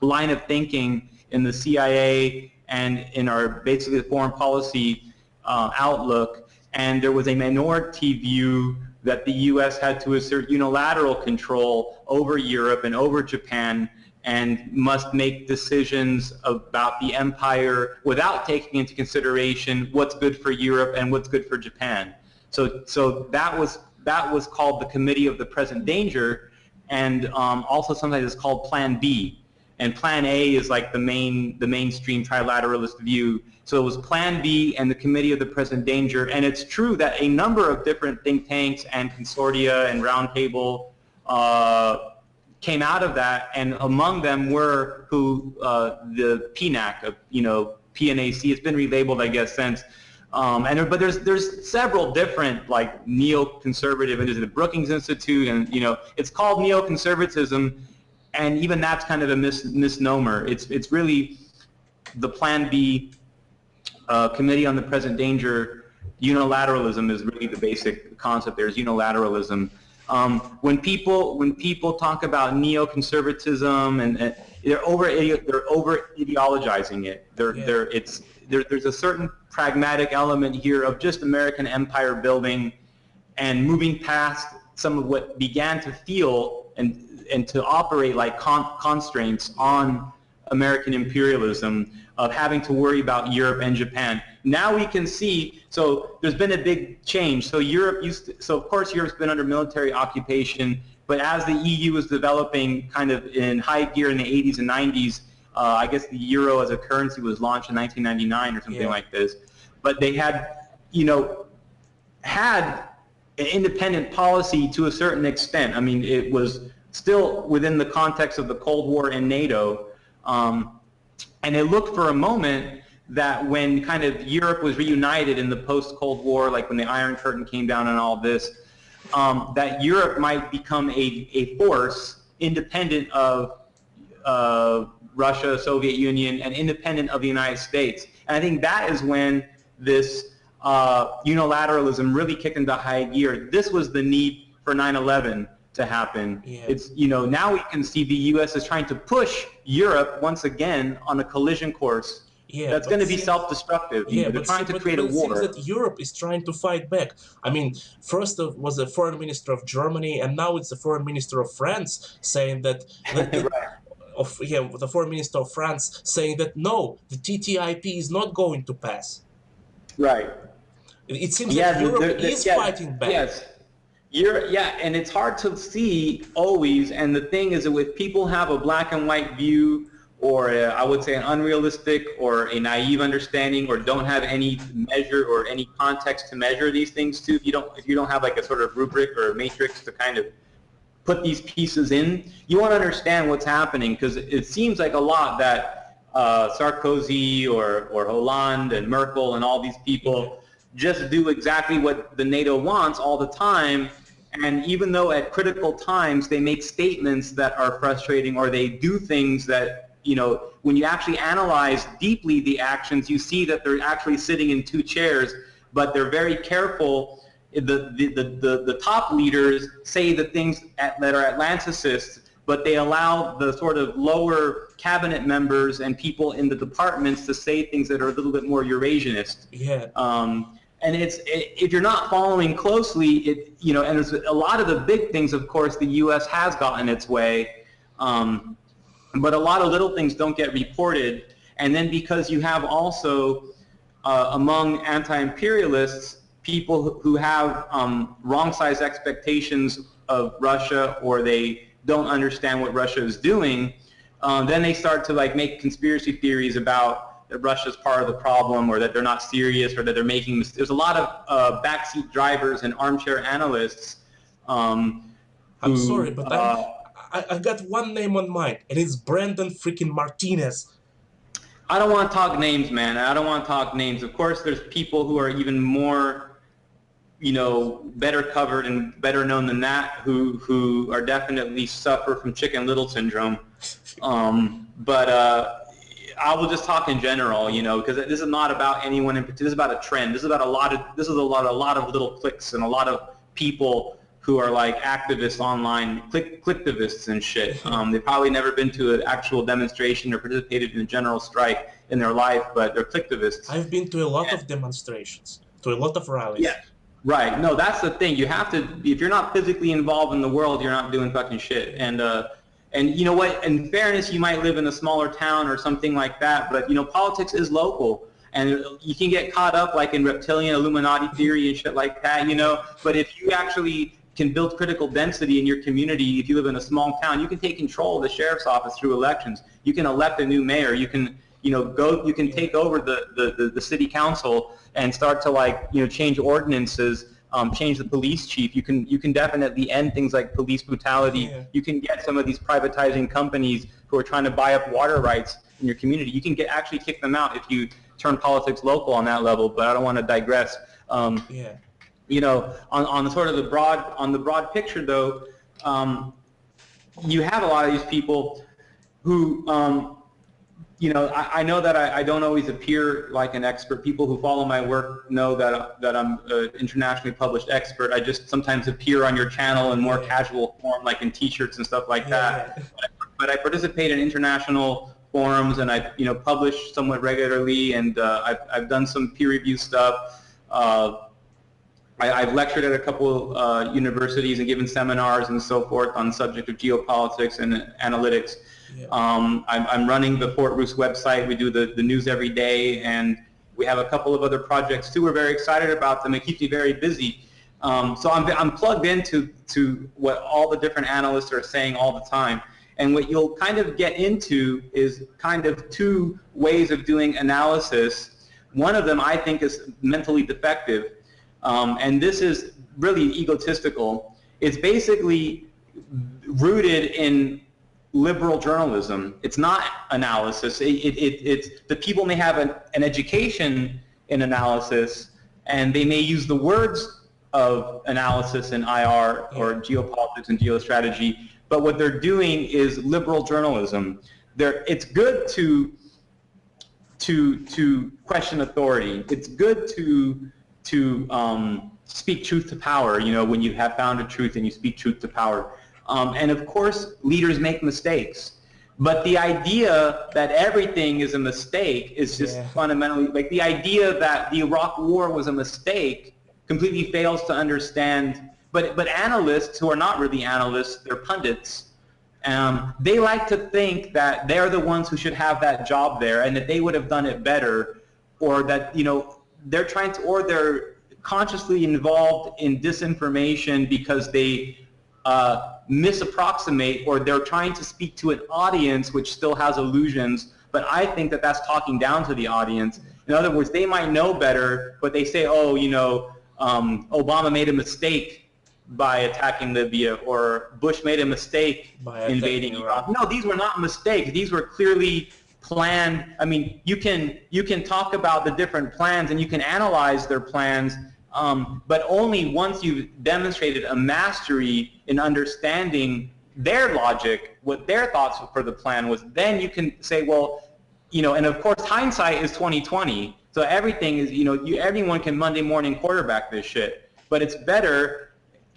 line of thinking in the CIA and in our basically the foreign policy outlook, and there was a minority view that the U.S. had to assert unilateral control over Europe and over Japan and must make decisions about the empire without taking into consideration what's good for Europe and what's good for Japan. So that was called the Committee of the Present Danger, and also sometimes it's called Plan B. And Plan A is like the mainstream trilateralist view. So it was Plan B and the Committee of the Present Danger. And it's true that a number of different think tanks and consortia and roundtable came out of that, and among them were the PNAC, PNAC. It's been relabeled, I guess, since. But there's several different like neoconservative, and there's the Brookings Institute, and it's called neoconservatism. And even that's kind of a misnomer. It's really the Plan B, Committee on the Present Danger. Unilateralism is really the basic concept. There's unilateralism. When people talk about neoconservatism and they're over ideologizing it. There's a certain pragmatic element here of just American empire building and moving past some of what began to feel and to operate like constraints on American imperialism of having to worry about Europe and Japan. Now we can see, so there's been a big change. So of course Europe's been under military occupation, but as the EU was developing kind of in high gear in the 80s and 90s, I guess the euro as a currency was launched in 1999 or something like this. But they had an independent policy to a certain extent. I mean, it was still within the context of the Cold War and NATO. And it looked for a moment that when kind of Europe was reunited in the post-Cold War, like when the Iron Curtain came down and all this, that Europe might become a force independent of Russia, Soviet Union, and independent of the United States. And I think that is when this unilateralism really kicked into high gear. This was the need for 9/11 to happen. Yeah. It's now we can see the U.S. is trying to push Europe once again on a collision course. Yeah, that's going to be self-destructive. Yeah, they're trying to create a war. It seems that Europe is trying to fight back. I mean, first it was the foreign minister of Germany, and now it's the foreign minister of France saying that. The foreign minister of France saying that no, the TTIP is not going to pass. Right. It seems that Europe is fighting back. Yes. And it's hard to see always. And the thing is that if people have a black and white view, or I would say an unrealistic or a naive understanding, or don't have any measure or any context to measure these things to, if you don't have like a sort of rubric or a matrix to kind of put these pieces in, you won't understand what's happening, because it seems like a lot that Sarkozy or Hollande and Merkel and all these people just do exactly what the NATO wants all the time. And even though at critical times they make statements that are frustrating, or they do things that, when you actually analyze deeply the actions, you see that they're actually sitting in two chairs, but they're very careful the top leaders say the things that are Atlanticists, but they allow the sort of lower cabinet members and people in the departments to say things that are a little bit more Eurasianist. Yeah. And if you're not following closely, and there's a lot of the big things, of course, the U.S. has gotten its way, but a lot of little things don't get reported. And then because you have also among anti-imperialists people who have wrong-sized expectations of Russia, or they don't understand what Russia is doing, then they start to make conspiracy theories about that Russia's part of the problem, or that they're not serious, or that they're making mistakes. There's a lot of backseat drivers and armchair analysts. I'm sorry, but I got one name on mind, and it's Brandon freaking Martinez. I don't want to talk names, man. I don't want to talk names. Of course, there's people who are even more, better covered and better known than that, who are definitely suffer from Chicken Little syndrome. But I will just talk in general, because this is not about anyone in particular. This is about a trend. This is about a lot of little cliques and a lot of people who are activists online, clicktivists and shit. They've probably never been to an actual demonstration or participated in a general strike in their life, but they're clicktivists. I've been to a lot of demonstrations, to a lot of rallies. Yeah, right. No, that's the thing. You have to, if you're not physically involved in the world, you're not doing fucking shit. And you know what? In fairness, you might live in a smaller town or something like that, but politics is local, and you can get caught up in reptilian Illuminati theory and shit like that, But if you actually can build critical density in your community, if you live in a small town, you can take control of the sheriff's office through elections. You can elect a new mayor. You can you can take over the city council and start to change ordinances. Change the police chief. You can definitely end things like police brutality. Yeah. You can get some of these privatizing companies who are trying to buy up water rights in your community. You can actually kick them out if you turn politics local on that level. But I don't want to digress. Yeah. On the sort of the broad picture though, you have a lot of these people who I know that I don't always appear like an expert. People who follow my work know that I'm an internationally published expert. I just sometimes appear on your channel in more casual form, like in T-shirts and stuff like that. But I participate in international forums, and I publish somewhat regularly, and I've done some peer review stuff. I've lectured at a couple universities and given seminars and so forth on the subject of geopolitics and analytics. Yeah. I'm running the Fort Roos website. We do the news every day, and we have a couple of other projects too. We're very excited about them. It keeps me very busy. So I'm plugged into what all the different analysts are saying all the time. And what you'll kind of get into is kind of two ways of doing analysis. One of them I think is mentally defective, and this is really egotistical. It's basically rooted in liberal journalism. It's not analysis. It's the people may have an education in analysis, and they may use the words of analysis in IR or geopolitics and geostrategy, but what they're doing is liberal journalism. It's good to question authority. It's good to speak truth to power. When you have found a truth and you speak truth to power. And of course, leaders make mistakes. But the idea that everything is a mistake is just fundamentally, the idea that the Iraq War was a mistake completely fails to understand. But analysts who are not really analysts, they're pundits, they like to think that they're the ones who should have that job there and that they would have done it better, or that, they're trying to, or they're consciously involved in disinformation because they misapproximate, or they're trying to speak to an audience which still has illusions, but I think that that's talking down to the audience. In other words, they might know better, but they say, Obama made a mistake by attacking Libya, or Bush made a mistake by invading Iraq. No, these were not mistakes. These were clearly planned. I mean, you can talk about the different plans and you can analyze their plans, but only once you've demonstrated a mastery in understanding their logic, what their thoughts for the plan was, then you can say, and of course hindsight is 20/20. So everything is, everyone can Monday morning quarterback this shit. but it's better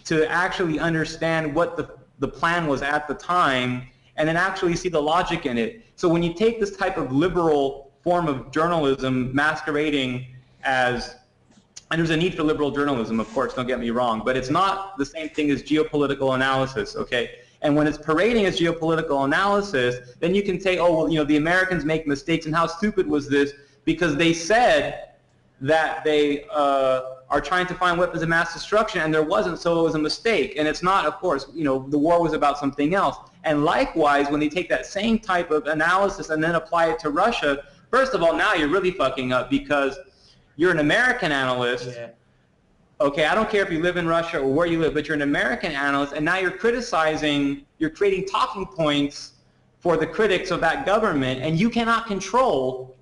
to actually understand what the plan was at the time and then actually see the logic in it. So when you take this type of liberal form of journalism masquerading as, and there's a need for liberal journalism, of course, don't get me wrong, but it's not the same thing as geopolitical analysis, okay? And when it's parading as geopolitical analysis, then you can say, oh, well, you know, the Americans make mistakes, and how stupid was this? Because they said that they are trying to find weapons of mass destruction, and there wasn't, so it was a mistake. And it's not, of course, you know, the war was about something else. And likewise, when they take that same type of analysis and then apply it to Russia, first of all, now you're really fucking up, because you're an American analyst. Yeah. Okay, I don't care if you live in Russia or where you live, but you're an American analyst, and now you're criticizing, you're creating talking points for the critics of that government, and you cannot control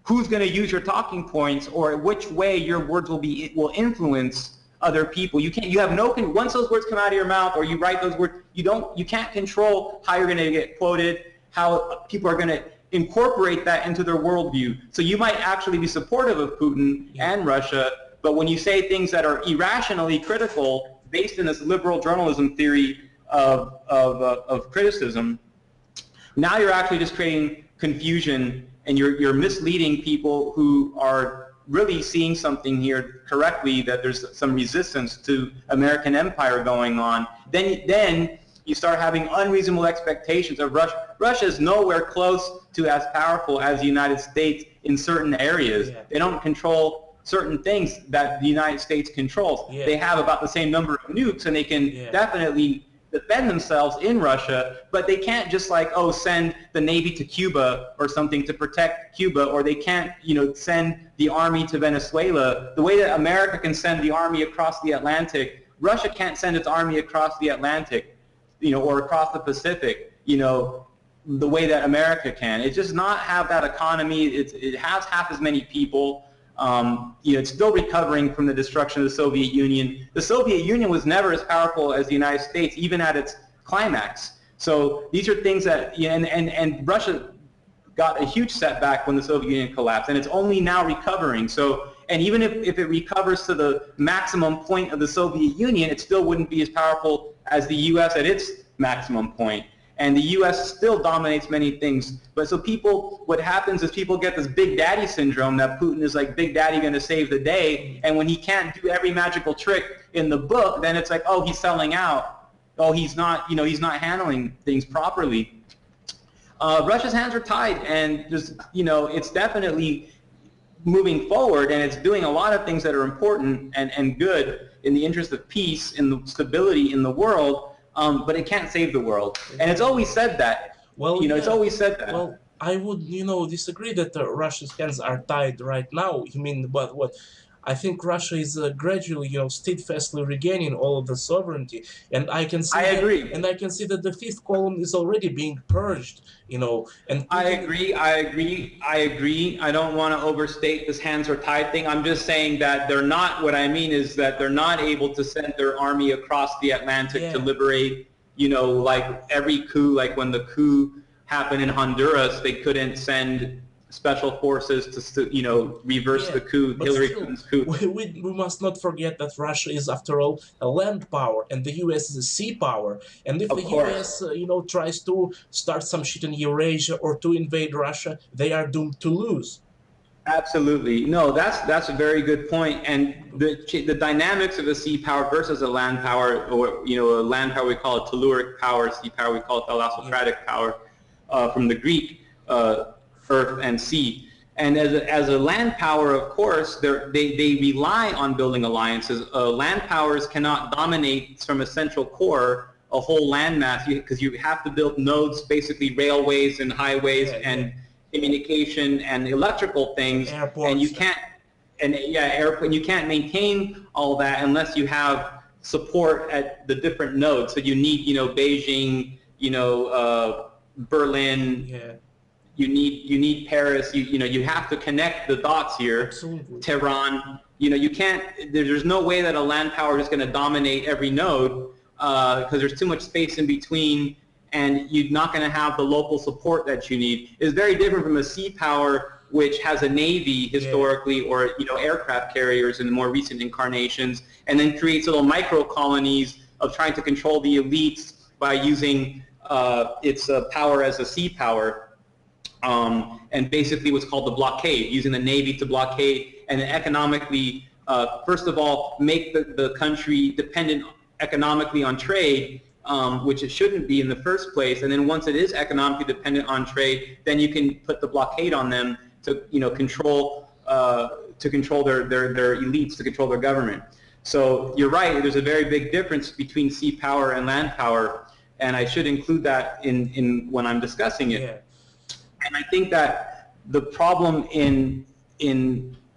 who's going to use your talking points or which way your words will influence other people. You can't. You have no. Once those words come out of your mouth, or you write those words, you can't control how you're going to get quoted, how people are going to incorporate that into their worldview. So you might actually be supportive of Putin and Russia, but when you say things that are irrationally critical, based in this liberal journalism theory of criticism, now you're actually just creating confusion, and you're misleading people who are really seeing something here correctly, that there's some resistance to American empire going on. Then you start having unreasonable expectations of Russia. Russia is nowhere close to as powerful as the United States in certain areas. Yeah. They don't control certain things that the United States controls. Yeah. They have about the same number of nukes, and they can definitely defend themselves in Russia, but they can't just like, oh, send the Navy to Cuba or something to protect Cuba, or they can't, you know, send the army to Venezuela. The way that America can send the army across the Atlantic, Russia can't send its army across the Atlantic, you know, or across the Pacific, you know, the way that America can. It does not have that economy. It has half as many people. You know, it's still recovering from the destruction of the Soviet Union. The Soviet Union was never as powerful as the United States, even at its climax. So these are things that, you know, and Russia got a huge setback when the Soviet Union collapsed, and it's only now recovering. So, and even if it recovers to the maximum point of the Soviet Union, it still wouldn't be as powerful as the U.S. at its maximum point. And the U.S. still dominates many things. But so people, what happens is people get this big daddy syndrome, that Putin is like big daddy going to save the day. And when he can't do every magical trick in the book, then it's like, oh, he's selling out. Oh, he's not, you know, he's not handling things properly. Russia's hands are tied, and just, you know, it's definitely moving forward, and it's doing a lot of things that are important and good in the interest of peace and the stability in the world. But it can't save the world, and it's always said that. Well, you know, it's always said that. Well, I would, you know, disagree that Russia's hands are tied right now. You mean, but what? I think Russia is gradually, you know, steadfastly regaining all of the sovereignty, and I can see. I agree. And I can see that the fifth column is already being purged. You know, and I agree. I don't want to overstate this hands are tied thing. I'm just saying that they're not. What I mean is that they're not able to send their army across the Atlantic to liberate. You know, like every coup, like when the coup happened in Honduras, they couldn't send special forces to, you know, reverse the coup, Hillary Clinton's coup. We must not forget that Russia is, after all, a land power, and the U.S. is a sea power. And if the U.S. You know, tries to start some shit in Eurasia or to invade Russia, they are doomed to lose. Absolutely. No, that's a very good point. And the dynamics of a sea power versus a land power, or, you know, a land power we call it telluric power, sea power we call it thalassocratic power, from the Greek, earth and sea. And as a land power, of course, they rely on building alliances. Land powers cannot dominate from a central core a whole landmass, because you have to build nodes, basically railways and highways and communication and electrical things. Airports. And you can't, airport. You can't maintain all that unless you have support at the different nodes. So you need, you know, Beijing, you know, Berlin. Yeah. You need Paris. You know, you have to connect the dots here. Absolutely. Tehran. You know, you can't. There's no way that a land power is going to dominate every node, because there's too much space in between, and you're not going to have the local support that you need. It's very different from a sea power, which has a navy historically, or aircraft carriers in the more recent incarnations, and then creates little micro colonies of trying to control the elites by using its power as a sea power, and basically what's called the blockade, using the navy to blockade and then economically, first of all, make the country dependent economically on trade, which it shouldn't be in the first place. And then once it is economically dependent on trade, then you can put the blockade on them to control their elites, to control their government. So you're right. There's a very big difference between sea power and land power, and I should include that in when I'm discussing it. Yeah. And I think that the problem in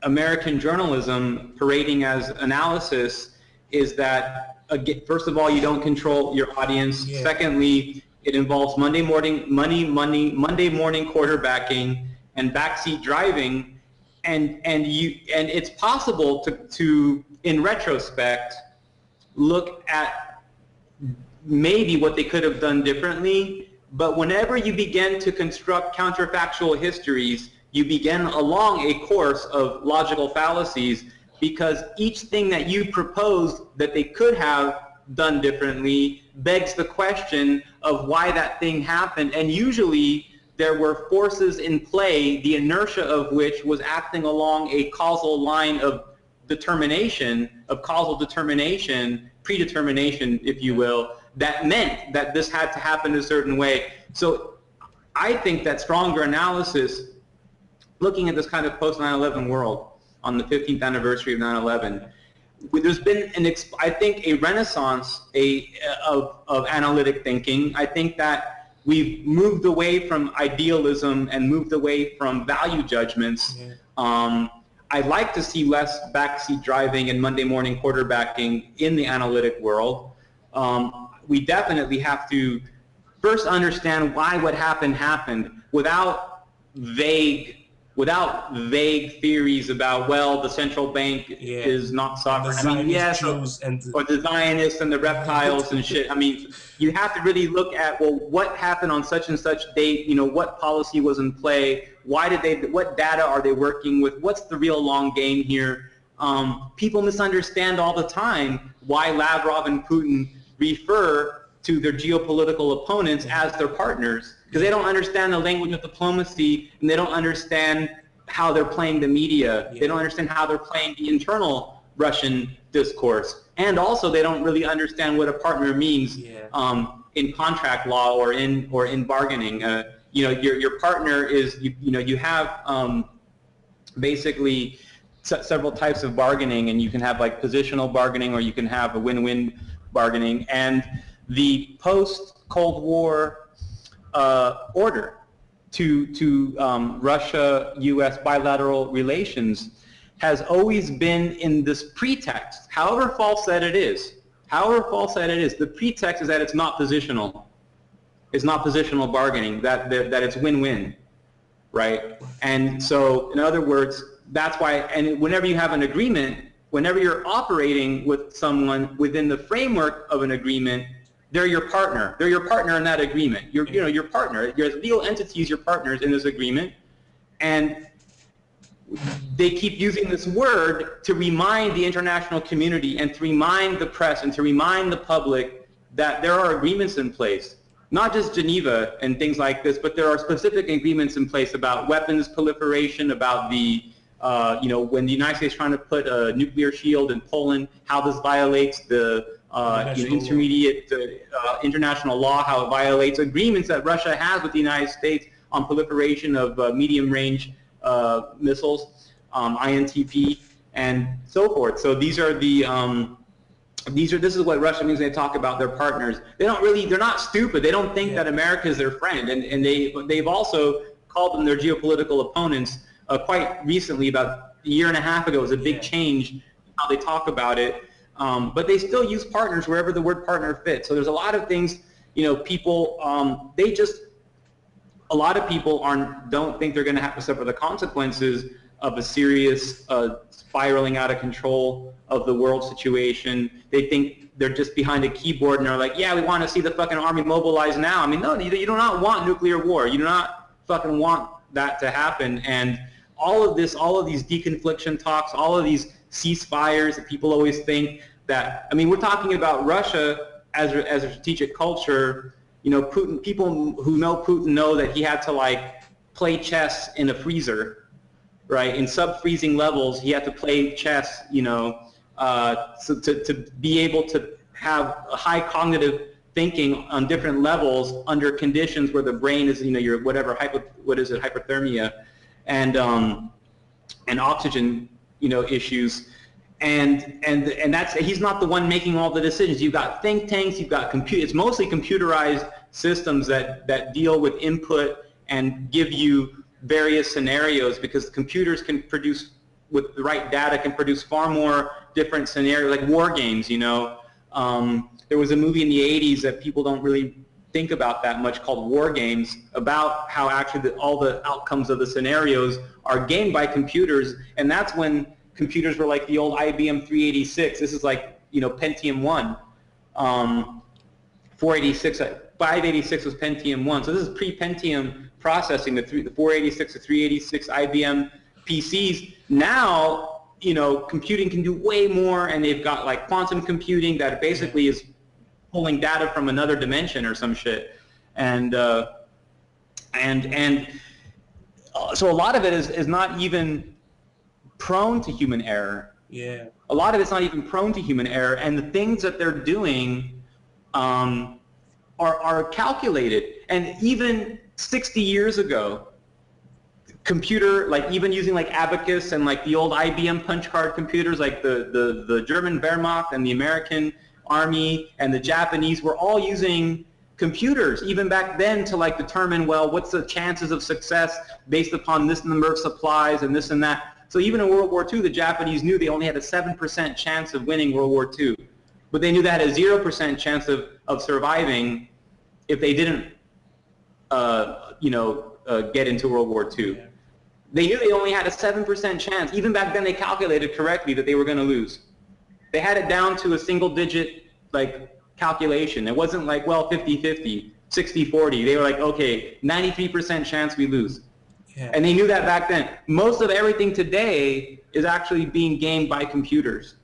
American journalism parading as analysis is that, first of all, you don't control your audience. Yeah. Secondly, it involves Monday morning quarterbacking and backseat driving, and it's possible to in retrospect look at maybe what they could have done differently. But whenever you begin to construct counterfactual histories, you begin along a course of logical fallacies, because each thing that you proposed that they could have done differently begs the question of why that thing happened. And usually there were forces in play, the inertia of which was acting along a causal line of predetermination, if you will, that meant that this had to happen a certain way. So I think that stronger analysis, looking at this kind of post-9/11 world on the 15th anniversary of 9/11, there's been I think a renaissance of analytic thinking. I think that we've moved away from idealism and moved away from value judgments. Yeah. I'd like to see less backseat driving and Monday morning quarterbacking in the analytic world. We definitely have to first understand why what happened without vague theories about, well, the central bank is not sovereign. I mean, yes, or the Zionists and the reptiles and shit. I mean, you have to really look at, well, what happened on such and such date? What policy was in play? What data are they working with? What's the real long game here? People misunderstand all the time why Lavrov and Putin refer to their geopolitical opponents as their partners, because they don't understand the language of diplomacy, and they don't understand how they're playing the media. They don't understand how they're playing the internal Russian discourse, and also they don't really understand what a partner means in contract law or in bargaining. Your partner is you have basically several types of bargaining, and you can have like positional bargaining, or you can have a win-win bargaining. And the post-Cold War order to Russia-U.S. bilateral relations has always been in this pretext, however false that it is. The pretext is that it's not positional. It's not positional bargaining, that it's win-win, right? And so, in other words, that's why, and whenever you have an agreement, whenever you're operating with someone within the framework of an agreement, they're your partner. They're your partner in that agreement. Your partner. Your legal entities, your partners in this agreement, and they keep using this word to remind the international community and to remind the press and to remind the public that there are agreements in place. Not just Geneva and things like this, but there are specific agreements in place about weapons proliferation, about the when the United States is trying to put a nuclear shield in Poland, how this violates the international law, how it violates agreements that Russia has with the United States on proliferation of medium-range missiles, INTP, and so forth. So these are this is what Russia means when they talk about their partners. They're not stupid. They don't think that America is their friend, and they've also called them their geopolitical opponents. Quite recently, about a year and a half ago, was a big change in how they talk about it. But they still use partners wherever the word partner fits. So there's a lot of things, people, a lot of people don't think they're going to have to suffer the consequences of a serious spiraling out of control of the world situation. They think they're just behind a keyboard and they're like, yeah, we want to see the fucking army mobilized now. I mean, no, you do not want nuclear war. You do not fucking want that to happen. And all of these deconfliction talks, all of these ceasefires that people always think that, I mean, we're talking about Russia as a strategic culture. You know, Putin, people who know Putin know that he had to like play chess in a freezer, right? In sub-freezing levels, he had to play chess, you know, so to be able to have a high cognitive thinking on different levels under conditions where the brain is, you know, your whatever hypothermia, and oxygen, you know, issues, and that's, he's not the one making all the decisions. You've got think tanks, you've got it's mostly computerized systems that deal with input and give you various scenarios, because computers can produce, with the right data, can produce far more different scenarios, like war games, you know. There was a movie in the 80s that people don't really think about that much called War Games, about how actually all the outcomes of the scenarios are gamed by computers, and that's when computers were like the old IBM 386. This is like, you know, Pentium 1. 586 was Pentium 1. So this is pre-Pentium processing, the 486 to 386 IBM PCs. Now, you know, computing can do way more, and they've got like quantum computing that basically is pulling data from another dimension or some shit, and so a lot of it is not even prone to human error. Yeah. A lot of it's not even prone to human error, and the things that they're doing are calculated. And even 60 years ago, computer, like even using like Abacus and like the old IBM punch card computers, like the German Wehrmacht and the American Army and the Japanese were all using computers even back then to like determine, well, what's the chances of success based upon this number of supplies and this and that. So even in World War II, the Japanese knew they only had a 7% chance of winning World War II, but they knew they had a 0% chance of surviving if they didn't get into World War II. Yeah. They knew they only had a 7% chance. Even back then, they calculated correctly that they were going to lose. They had it down to a single-digit like calculation. It wasn't like, well, 50-50, 60-40. They were like, okay, 93% chance we lose. Yeah. And they knew that back then. Most of everything today is actually being gamed by computers.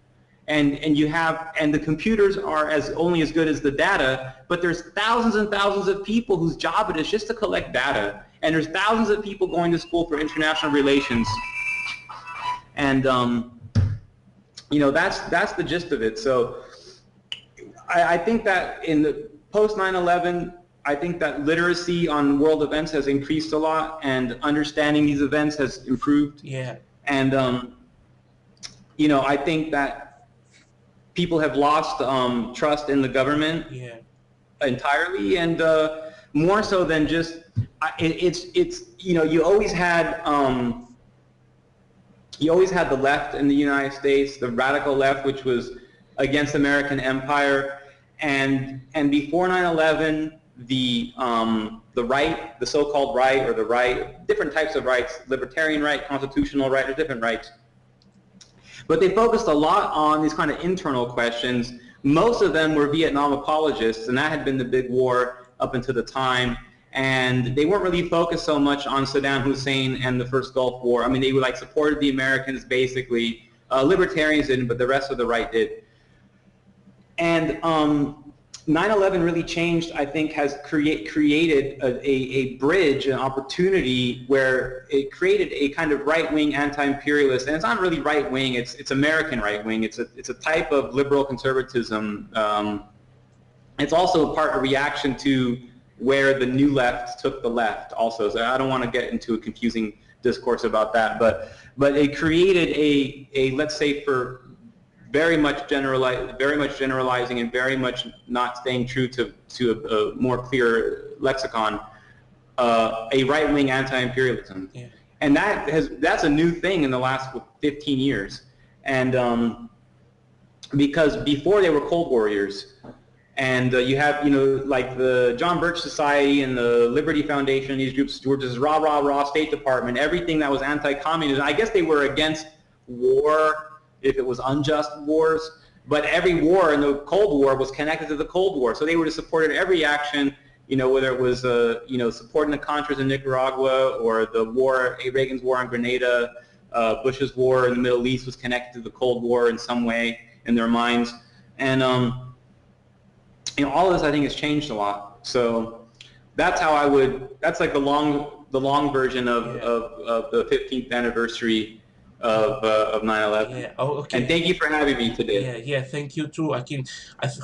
And the computers are only as good as the data, but there's thousands and thousands of people whose job it is just to collect data. And there's thousands of people going to school for international relations. And you know, that's the gist of it. So I think that in the post 9/11, I think that literacy on world events has increased a lot, and understanding these events has improved. Yeah. And you know, I think that people have lost trust in the government. Yeah. Entirely, and more so than just it's you know, you always had the left in the United States, the radical left, which was against American empire, and before 9/11, the right, the so-called right, or the right, different types of rights, libertarian right, constitutional right, there's different rights. But they focused a lot on these kind of internal questions. Most of them were Vietnam apologists, and that had been the big war up until the time. And they weren't really focused so much on Saddam Hussein and the first Gulf War. I mean, they like supported the Americans basically. Libertarians didn't, but the rest of the right did. And 9/11 really changed, I think, has created a bridge, an opportunity where it created a kind of right-wing anti-imperialist, and it's not really right-wing, it's American right-wing. It's a type of liberal conservatism. It's also a reaction to where the new left took the left also. So I don't want to get into a confusing discourse about that, but it created a let's say, for very much generalizing and very much not staying true to a more clear lexicon, a right-wing anti-imperialism. Yeah. And that's a new thing in the last 15 years. And because before they were Cold Warriors, and you have, you know, like the John Birch Society and the Liberty Foundation, these groups were just rah, State Department, everything that was anti-communism. I guess they were against war if it was unjust wars, but every war in the Cold War was connected to the Cold War. So they would have supported every action whether it was, supporting the Contras in Nicaragua or the war, Reagan's war on Grenada, Bush's war in the Middle East was connected to the Cold War in some way in their minds. And, all of this I think has changed a lot. So that's how that's like the long version of the 15th anniversary of 9/11. Yeah. Oh, okay. And thank you for having me today. Yeah. Thank you too, Joaquin.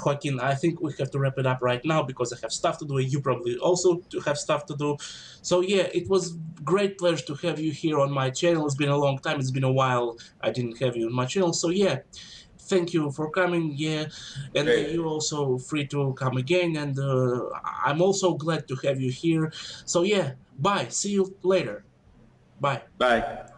Joaquin, I think we have to wrap it up right now because I have stuff to do. You probably also have stuff to do. So yeah, it was great pleasure to have you here on my channel. It's been a long time. It's been a while I didn't have you on my channel. So yeah, thank you for coming. Yeah, and you're also free to come again. And I'm also glad to have you here. So yeah, bye. See you later. Bye. Bye.